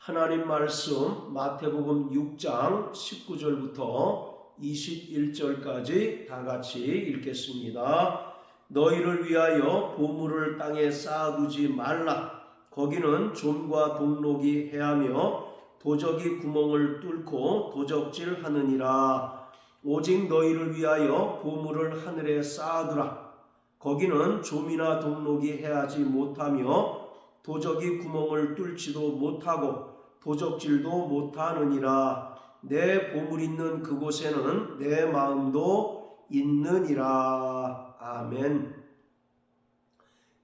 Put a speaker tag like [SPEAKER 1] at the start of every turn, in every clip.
[SPEAKER 1] 하나님 말씀 마태복음 6장 19절부터 21절까지 다 같이 읽겠습니다. 너희를 위하여 보물을 땅에 쌓아두지 말라. 거기는 좀과 동록이 해하며 도적이 구멍을 뚫고 도적질하느니라. 오직 너희를 위하여 보물을 하늘에 쌓아두라. 거기는 좀이나 동록이 해하지 못하며 도적이 구멍을 뚫지도 못하고 도적질도 못하느니라. 내 보물 있는 그곳에는 내 마음도 있느니라. 아멘.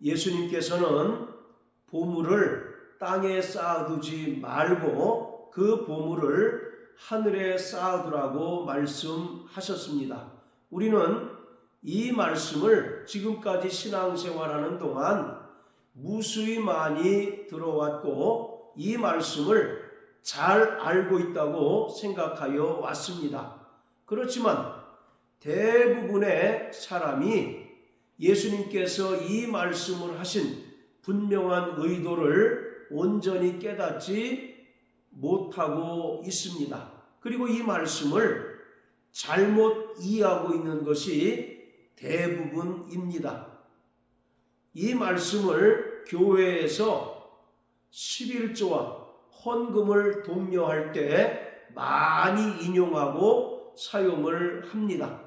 [SPEAKER 1] 예수님께서는 보물을 땅에 쌓아두지 말고 그 보물을 하늘에 쌓아두라고 말씀하셨습니다. 우리는 이 말씀을 지금까지 신앙생활하는 동안 무수히 많이 들어왔고 이 말씀을 잘 알고 있다고 생각하여 왔습니다. 그렇지만 대부분의 사람이 예수님께서 이 말씀을 하신 분명한 의도를 온전히 깨닫지 못하고 있습니다. 그리고 이 말씀을 잘못 이해하고 있는 것이 대부분입니다. 이 말씀을 교회에서 11조와 헌금을 독려할 때 많이 인용하고 사용을 합니다.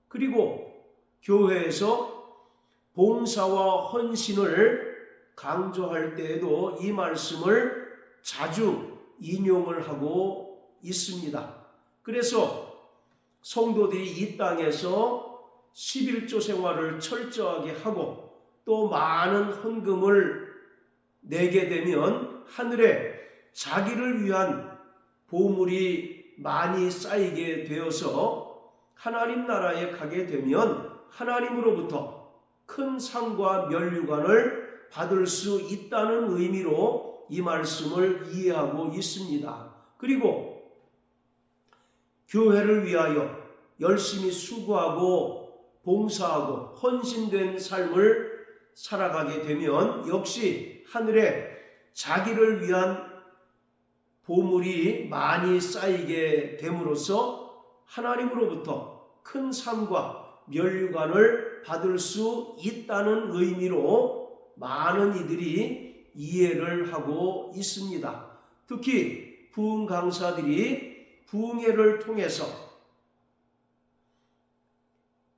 [SPEAKER 1] 그리고 교회에서 봉사와 헌신을 강조할 때에도 이 말씀을 자주 인용을 하고 있습니다. 그래서 성도들이 이 땅에서 11조 생활을 철저하게 하고 또 많은 헌금을 내게 되면 하늘에 자기를 위한 보물이 많이 쌓이게 되어서 하나님 나라에 가게 되면 하나님으로부터 큰 상과 면류관을 받을 수 있다는 의미로 이 말씀을 이해하고 있습니다. 그리고 교회를 위하여 열심히 수고하고 봉사하고 헌신된 삶을 살아가게 되면 역시 하늘에 자기를 위한 보물이 많이 쌓이게 됨으로써 하나님으로부터 큰 상과 면류관을 받을 수 있다는 의미로 많은 이들이 이해를 하고 있습니다. 특히 부흥 강사들이 부흥회를 통해서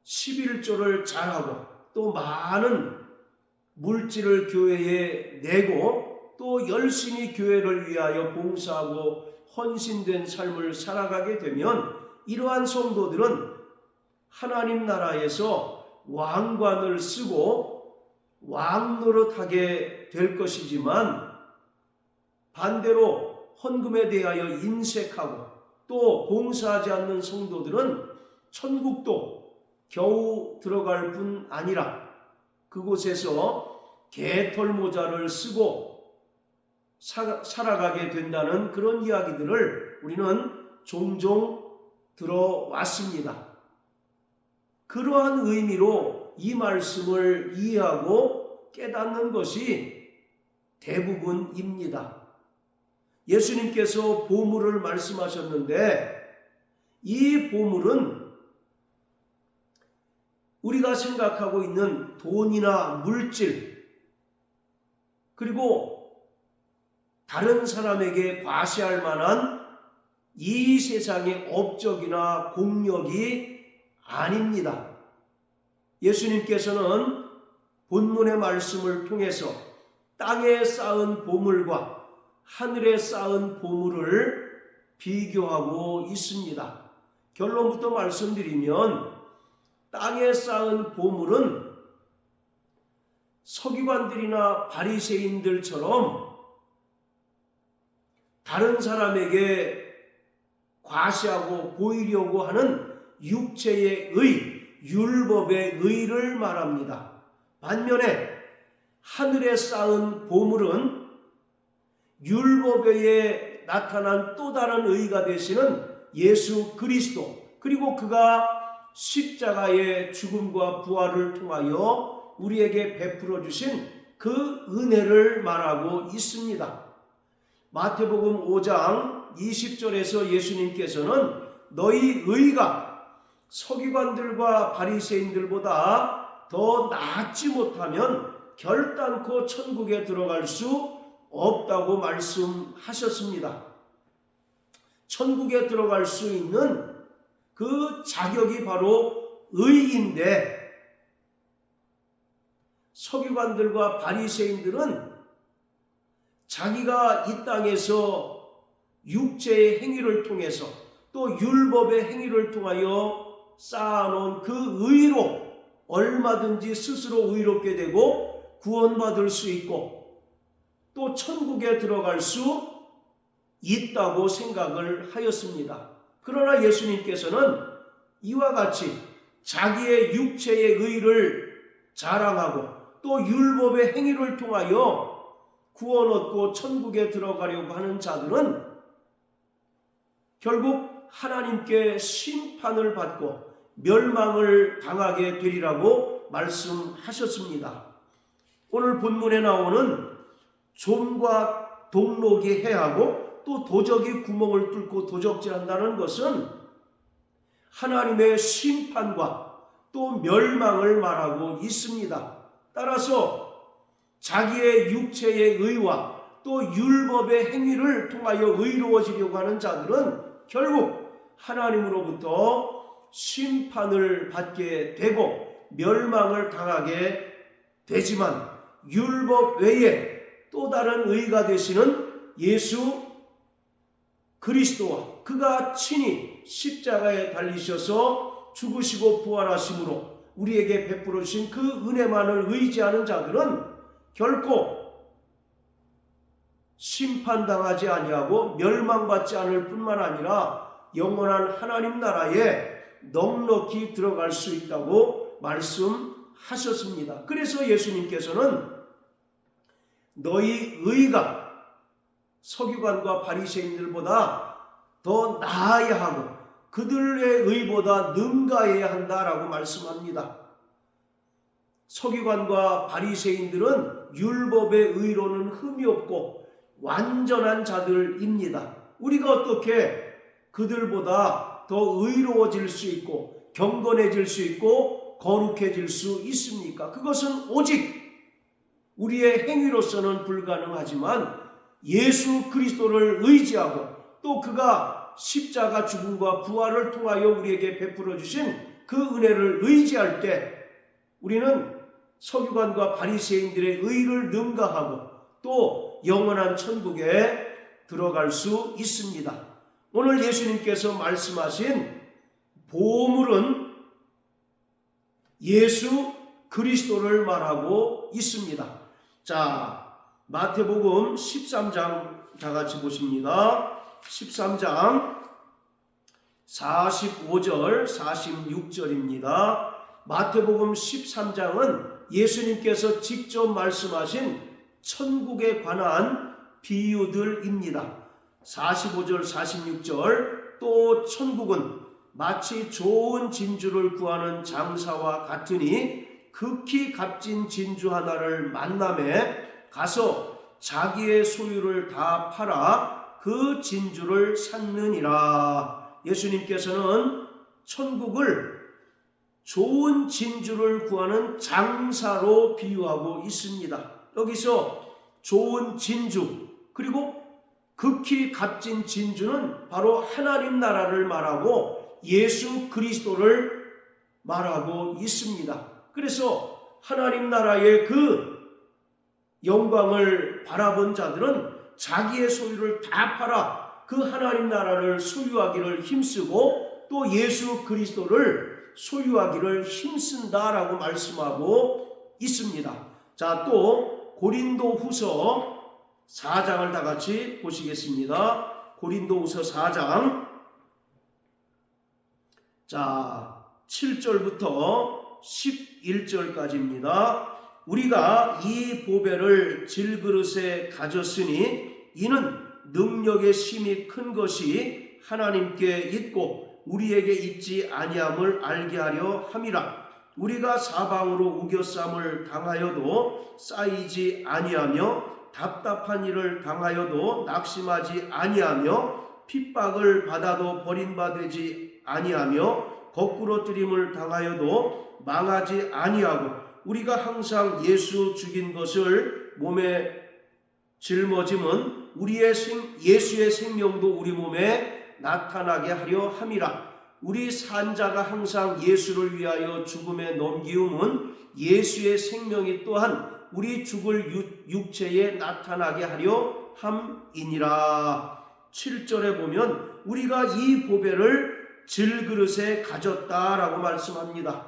[SPEAKER 1] 11조를 잘하고 또 많은 물질을 교회에 내고 또 열심히 교회를 위하여 봉사하고 헌신된 삶을 살아가게 되면 이러한 성도들은 하나님 나라에서 왕관을 쓰고 왕노릇하게 될 것이지만 반대로 헌금에 대하여 인색하고 또 봉사하지 않는 성도들은 천국도 겨우 들어갈 뿐 아니라 그곳에서 개털모자를 쓰고 살아가게 된다는 그런 이야기들을 우리는 종종 들어왔습니다. 그러한 의미로 이 말씀을 이해하고 깨닫는 것이 대부분입니다. 예수님께서 보물을 말씀하셨는데 이 보물은 우리가 생각하고 있는 돈이나 물질 그리고 다른 사람에게 과시할 만한 이 세상의 업적이나 공력이 아닙니다. 예수님께서는 본문의 말씀을 통해서 땅에 쌓은 보물과 하늘에 쌓은 보물을 비교하고 있습니다. 결론부터 말씀드리면 땅에 쌓은 보물은 서기관들이나 바리새인들처럼 다른 사람에게 과시하고 보이려고 하는 육체의 의, 율법의 의를 말합니다. 반면에 하늘에 쌓은 보물은 율법에 나타난 또 다른 의가 되시는 예수 그리스도 그리고 그가 십자가의 죽음과 부활을 통하여 우리에게 베풀어 주신 그 은혜를 말하고 있습니다. 마태복음 5장 20절에서 예수님께서는 너희 의가 서기관들과 바리새인들보다 더 낫지 못하면 결단코 천국에 들어갈 수 없다고 말씀하셨습니다. 천국에 들어갈 수 있는 그 자격이 바로 의인데, 서기관들과 바리새인들은 자기가 이 땅에서 육체의 행위를 통해서 또 율법의 행위를 통하여 쌓아놓은 그 의로 얼마든지 스스로 의롭게 되고 구원받을 수 있고 또 천국에 들어갈 수 있다고 생각을 하였습니다. 그러나 예수님께서는 이와 같이 자기의 육체의 의를 자랑하고 또 율법의 행위를 통하여 구원 얻고 천국에 들어가려고 하는 자들은 결국 하나님께 심판을 받고 멸망을 당하게 되리라고 말씀하셨습니다. 오늘 본문에 나오는 좀과 동록이 해하고 또 도적이 구멍을 뚫고 도적질한다는 것은 하나님의 심판과 또 멸망을 말하고 있습니다. 따라서 자기의 육체의 의와 또 율법의 행위를 통하여 의로워지려고 하는 자들은 결국 하나님으로부터 심판을 받게 되고 멸망을 당하게 되지만, 율법 외에 또 다른 의가 되시는 예수 그리스도와 그가 친히 십자가에 달리셔서 죽으시고 부활하심으로 우리에게 베풀어 주신 그 은혜만을 의지하는 자들은 결코 심판당하지 아니하고 멸망받지 않을 뿐만 아니라 영원한 하나님 나라에 넉넉히 들어갈 수 있다고 말씀하셨습니다. 그래서 예수님께서는 너희 의가 서기관과 바리새인들보다 더 나아야 하고 그들의 의보다 능가해야 한다라고 말씀합니다. 서기관과 바리새인들은 율법의 의로는 흠이 없고 완전한 자들입니다. 우리가 어떻게 그들보다 더 의로워질 수 있고 경건해질 수 있고 거룩해질 수 있습니까? 그것은 오직 우리의 행위로서는 불가능하지만 예수 그리스도를 의지하고 또 그가 십자가 죽음과 부활을 통하여 우리에게 베풀어 주신 그 은혜를 의지할 때 우리는 서기관과 바리새인들의 의를 능가하고 또 영원한 천국에 들어갈 수 있습니다. 오늘 예수님께서 말씀하신 보물은 예수 그리스도를 말하고 있습니다. 자, 마태복음 13장 다 같이 보십니다. 13장 45절 46절입니다. 마태복음 13장은 예수님께서 직접 말씀하신 천국에 관한 비유들입니다. 45절 46절 또 천국은 마치 좋은 진주를 구하는 장사와 같으니 극히 값진 진주 하나를 만남에 가서 자기의 소유를 다 팔아 그 진주를 샀느니라. 예수님께서는 천국을 좋은 진주를 구하는 장사로 비유하고 있습니다. 여기서 좋은 진주 그리고 극히 값진 진주는 바로 하나님 나라를 말하고 예수 그리스도를 말하고 있습니다. 그래서 하나님 나라의 그 영광을 바라본 자들은 자기의 소유를 다 팔아 그 하나님 나라를 소유하기를 힘쓰고 또 예수 그리스도를 소유하기를 힘쓴다라고 말씀하고 있습니다. 자, 또 고린도후서 4장을 다 같이 보시겠습니다. 고린도후서 4장 자 7절부터 11절까지입니다. 우리가 이 보배를 질그릇에 가졌으니 이는 능력의 심이 큰 것이 하나님께 있고 우리에게 있지 아니함을 알게 하려 함이라. 우리가 사방으로 우겨쌈을 당하여도 쌓이지 아니하며 답답한 일을 당하여도 낙심하지 아니하며 핍박을 받아도 버림받지 아니하며 거꾸로 뜨림을 당하여도 망하지 아니하고 우리가 항상 예수 죽인 것을 몸에 짊어짐은 예수의 생명도 우리 몸에 나타나게 하려 함이라. 우리 산자가 항상 예수를 위하여 죽음에 넘기움은 예수의 생명이 또한 우리 죽을 육체에 나타나게 하려 함이니라. 7절에 보면 우리가 이 보배를 질그릇에 가졌다라고 말씀합니다.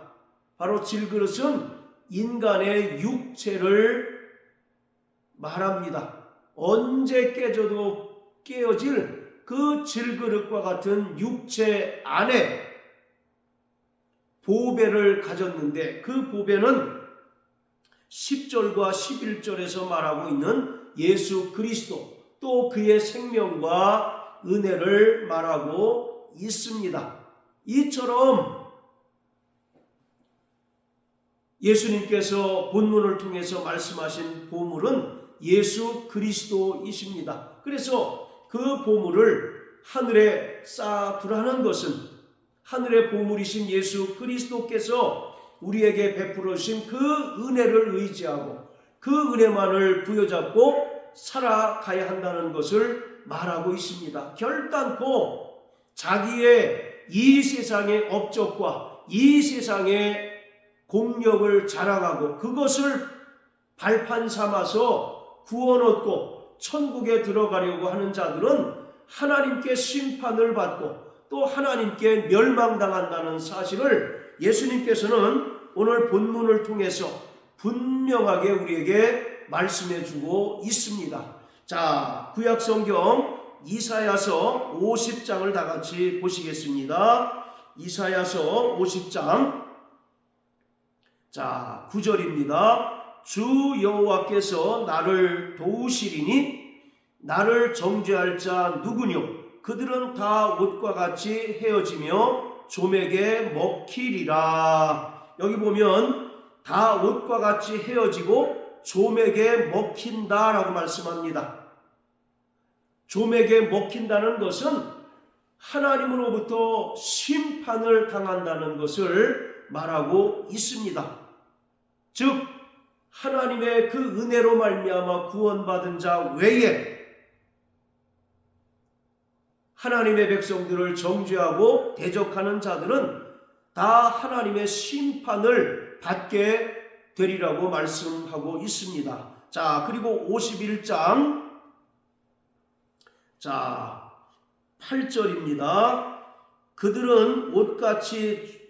[SPEAKER 1] 바로 질그릇은 인간의 육체를 말합니다. 언제 깨져도 깨어질 그 질그릇과 같은 육체 안에 보배를 가졌는데, 그 보배는 10절과 11절에서 말하고 있는 예수 그리스도, 또 그의 생명과 은혜를 말하고 있습니다. 이처럼 예수님께서 본문을 통해서 말씀하신 보물은 예수 그리스도이십니다. 그래서 그 보물을 하늘에 쌓아두라는 것은 하늘의 보물이신 예수 그리스도께서 우리에게 베풀어 주신 그 은혜를 의지하고 그 은혜만을 부여잡고 살아가야 한다는 것을 말하고 있습니다. 결단코 자기의 이 세상의 업적과 이 세상의 공력을 자랑하고 그것을 발판 삼아서 구원 얻고 천국에 들어가려고 하는 자들은 하나님께 심판을 받고 또 하나님께 멸망당한다는 사실을 예수님께서는 오늘 본문을 통해서 분명하게 우리에게 말씀해 주고 있습니다. 자, 구약성경 이사야서 50장을 다 같이 보시겠습니다. 이사야서 50장, 자, 9절입니다. 주 여호와께서 나를 도우시리니 나를 정죄할 자 누구뇨? 그들은 다 옷과 같이 헤어지며 좀에게 먹히리라. 여기 보면 다 옷과 같이 헤어지고 좀에게 먹힌다라고 말씀합니다. 좀에게 먹힌다는 것은 하나님으로부터 심판을 당한다는 것을 말하고 있습니다. 즉 하나님의 그 은혜로 말미암아 구원받은 자 외에 하나님의 백성들을 정죄하고 대적하는 자들은 다 하나님의 심판을 받게 되리라고 말씀하고 있습니다. 자, 그리고 51장, 자, 8절입니다. 그들은 옷같이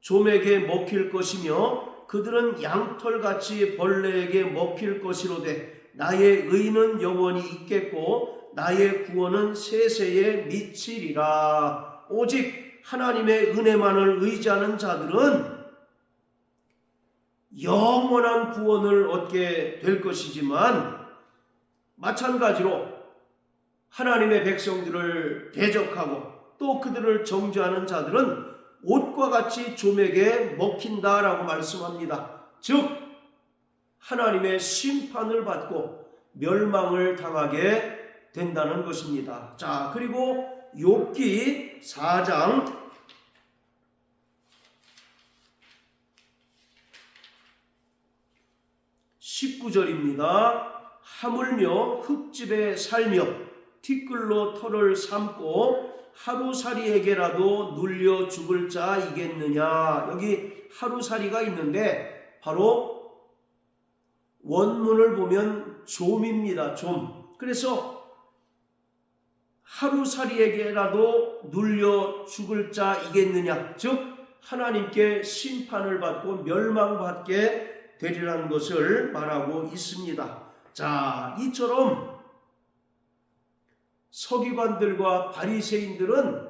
[SPEAKER 1] 좀에게 먹힐 것이며 그들은 양털같이 벌레에게 먹힐 것이로되 나의 의는 영원히 있겠고 나의 구원은 세세에 미치리라. 오직 하나님의 은혜만을 의지하는 자들은 영원한 구원을 얻게 될 것이지만 마찬가지로 하나님의 백성들을 대적하고 또 그들을 정죄하는 자들은 옷과 같이 좀에게 먹힌다라고 말씀합니다. 즉 하나님의 심판을 받고 멸망을 당하게 된다는 것입니다. 자, 그리고 욥기 4장 19절입니다. 하물며 흙집에 살며 티끌로 털을 삼고 하루살이에게라도 눌려 죽을 자이겠느냐. 여기 하루살이가 있는데 바로 원문을 보면 좀입니다. 좀. 그래서 하루살이에게라도 눌려 죽을 자이겠느냐. 즉 하나님께 심판을 받고 멸망받게 되리라는 것을 말하고 있습니다. 자, 이처럼 서기관들과 바리새인들은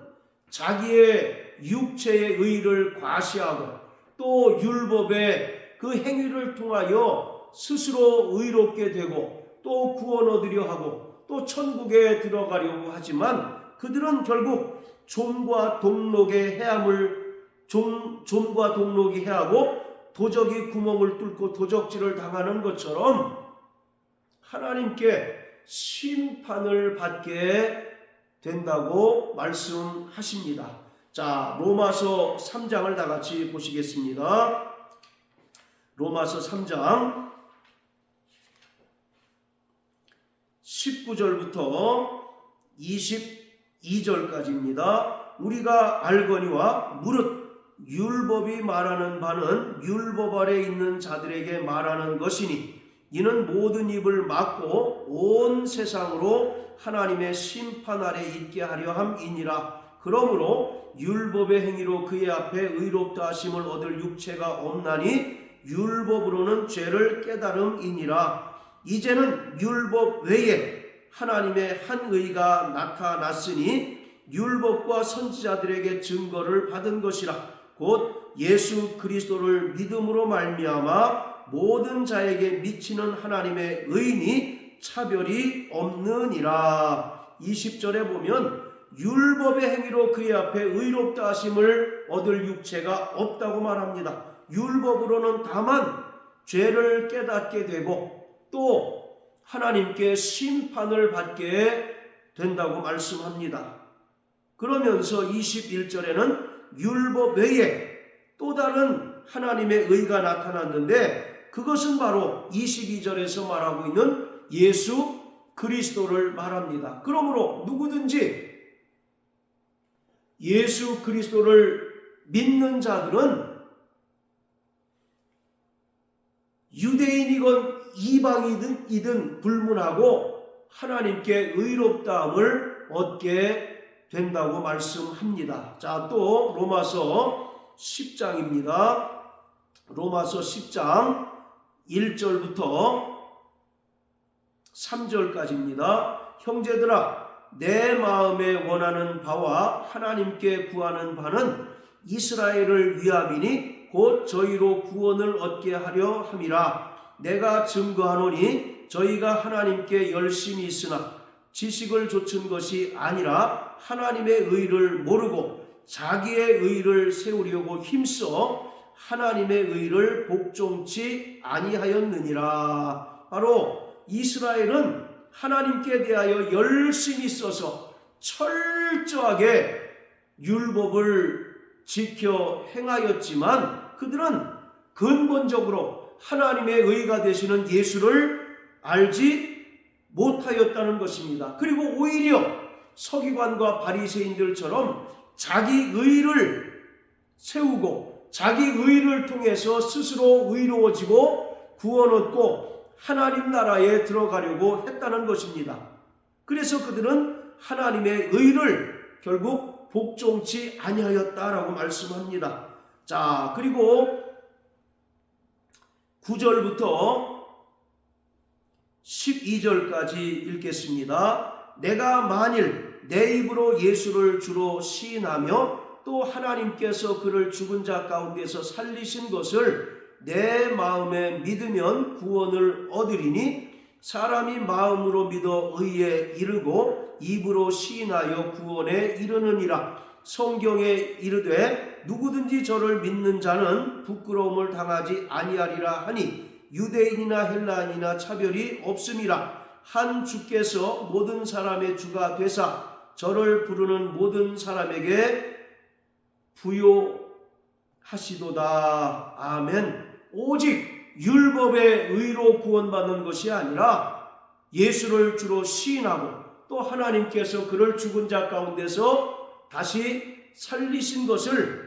[SPEAKER 1] 자기의 육체의 의를 과시하고 또 율법의 그 행위를 통하여 스스로 의롭게 되고 또 구원 얻으려 하고 또 천국에 들어가려고 하지만 그들은 결국 좀과 동록이 해하고 도적이 구멍을 뚫고 도적질을 당하는 것처럼 하나님께 심판을 받게 된다고 말씀하십니다. 자, 로마서 3장을 다 같이 보시겠습니다. 로마서 3장 19절부터 22절까지입니다. 우리가 알거니와 무릇 율법이 말하는 바는 율법 아래 있는 자들에게 말하는 것이니 이는 모든 입을 막고 온 세상으로 하나님의 심판 아래 있게 하려 함이니라. 그러므로 율법의 행위로 그의 앞에 의롭다 하심을 얻을 육체가 없나니 율법으로는 죄를 깨달음이니라. 이제는 율법 외에 하나님의 한 의가 나타났으니 율법과 선지자들에게 증거를 받은 것이라. 곧 예수 그리스도를 믿음으로 말미암아 모든 자에게 미치는 하나님의 의니 차별이 없느니라. 20절에 보면 율법의 행위로 그의 앞에 의롭다 하심을 얻을 육체가 없다고 말합니다. 율법으로는 다만 죄를 깨닫게 되고 또 하나님께 심판을 받게 된다고 말씀합니다. 그러면서 21절에는 율법 외에 또 다른 하나님의 의가 나타났는데 그것은 바로 22절에서 말하고 있는 예수 그리스도를 말합니다. 그러므로 누구든지 예수 그리스도를 믿는 자들은 유대인이건 이방이든 불문하고 하나님께 의롭다함을 얻게 된다고 말씀합니다. 자, 또 로마서 10장입니다. 로마서 10장 1절부터 3절까지입니다. 형제들아, 내 마음에 원하는 바와 하나님께 구하는 바는 이스라엘을 위함이니 곧 저희로 구원을 얻게 하려 함이라. 내가 증거하노니 저희가 하나님께 열심히 있으나 지식을 좇은 것이 아니라 하나님의 의를 모르고 자기의 의를 세우려고 힘써 하나님의 의를 복종치 아니하였느니라. 바로 이스라엘은 하나님께 대하여 열심히 써서 철저하게 율법을 지켜 행하였지만 그들은 근본적으로 하나님의 의가 되시는 예수를 알지 못하였다는 것입니다. 그리고 오히려 서기관과 바리새인들처럼 자기 의를 세우고 자기 의를 통해서 스스로 의로워지고 구원 얻고 하나님 나라에 들어가려고 했다는 것입니다. 그래서 그들은 하나님의 의를 결국 복종치 아니하였다라고 말씀합니다. 자, 그리고 9절부터 12절까지 읽겠습니다. 내가 만일 내 입으로 예수를 주로 시인하며 또 하나님께서 그를 죽은 자 가운데서 살리신 것을 내 마음에 믿으면 구원을 얻으리니 사람이 마음으로 믿어 의에 이르고 입으로 시인하여 구원에 이르느니라. 성경에 이르되 누구든지 저를 믿는 자는 부끄러움을 당하지 아니하리라 하니 유대인이나 헬라인이나 차별이 없음이라. 한 주께서 모든 사람의 주가 되사 저를 부르는 모든 사람에게 부요하시도다. 아멘. 오직 율법의 의로 구원받는 것이 아니라 예수를 주로 시인하고 또 하나님께서 그를 죽은 자 가운데서 다시 살리신 것을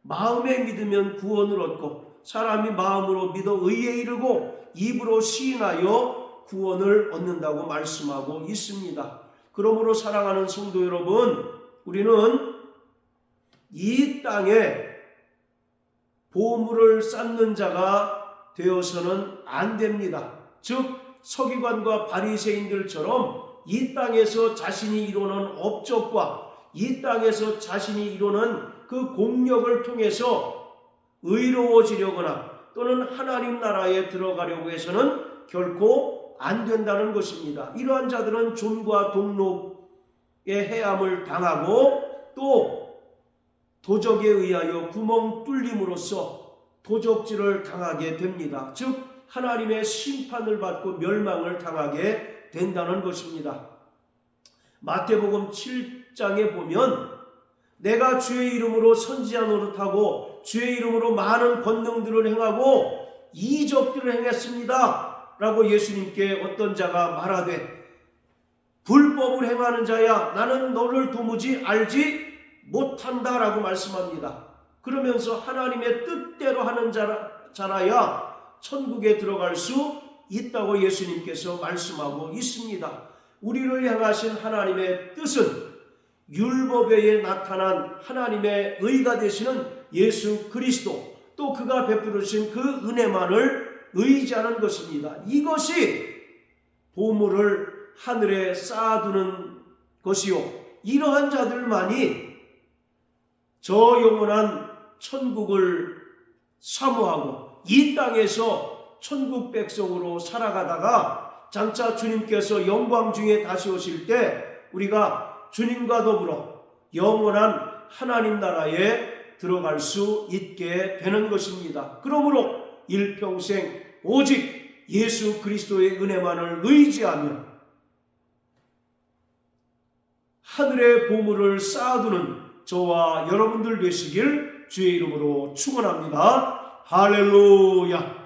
[SPEAKER 1] 마음에 믿으면 구원을 얻고 사람이 마음으로 믿어 의에 이르고 입으로 시인하여 구원을 얻는다고 말씀하고 있습니다. 그러므로 사랑하는 성도 여러분, 우리는 이 땅에 보물을 쌓는 자가 되어서는 안 됩니다. 즉 서기관과 바리새인들처럼 이 땅에서 자신이 이루는 업적과 이 땅에서 자신이 이루는 그 공력을 통해서 의로워지려거나 또는 하나님 나라에 들어가려고 해서는 결코 안 된다는 것입니다. 이러한 자들은 존과 동록의 해함을 당하고 또 도적에 의하여 구멍 뚫림으로써 도적질을 당하게 됩니다. 즉 하나님의 심판을 받고 멸망을 당하게 된다는 것입니다. 마태복음 7장에 보면 내가 주의 이름으로 선지자 노릇하고 주의 이름으로 많은 권능들을 행하고 이적들을 행했습니다 라고 예수님께 어떤 자가 말하되 불법을 행하는 자야 나는 너를 도무지 알지 못한다 라고 말씀합니다. 그러면서 하나님의 뜻대로 하는 자라야 천국에 들어갈 수 있다고 예수님께서 말씀하고 있습니다. 우리를 향하신 하나님의 뜻은 율법에 나타난 하나님의 의가 되시는 예수 그리스도 또 그가 베푸르신 그 은혜만을 의지하는 것입니다. 이것이 보물을 하늘에 쌓아두는 것이요 이러한 자들만이 저 영원한 천국을 사모하고 이 땅에서 천국 백성으로 살아가다가 장차 주님께서 영광 중에 다시 오실 때 우리가 주님과 더불어 영원한 하나님 나라에 들어갈 수 있게 되는 것입니다. 그러므로 일평생 오직 예수 그리스도의 은혜만을 의지하며 하늘의 보물을 쌓아두는 저와 여러분들 되시길 주의 이름으로 축원합니다. 할렐루야.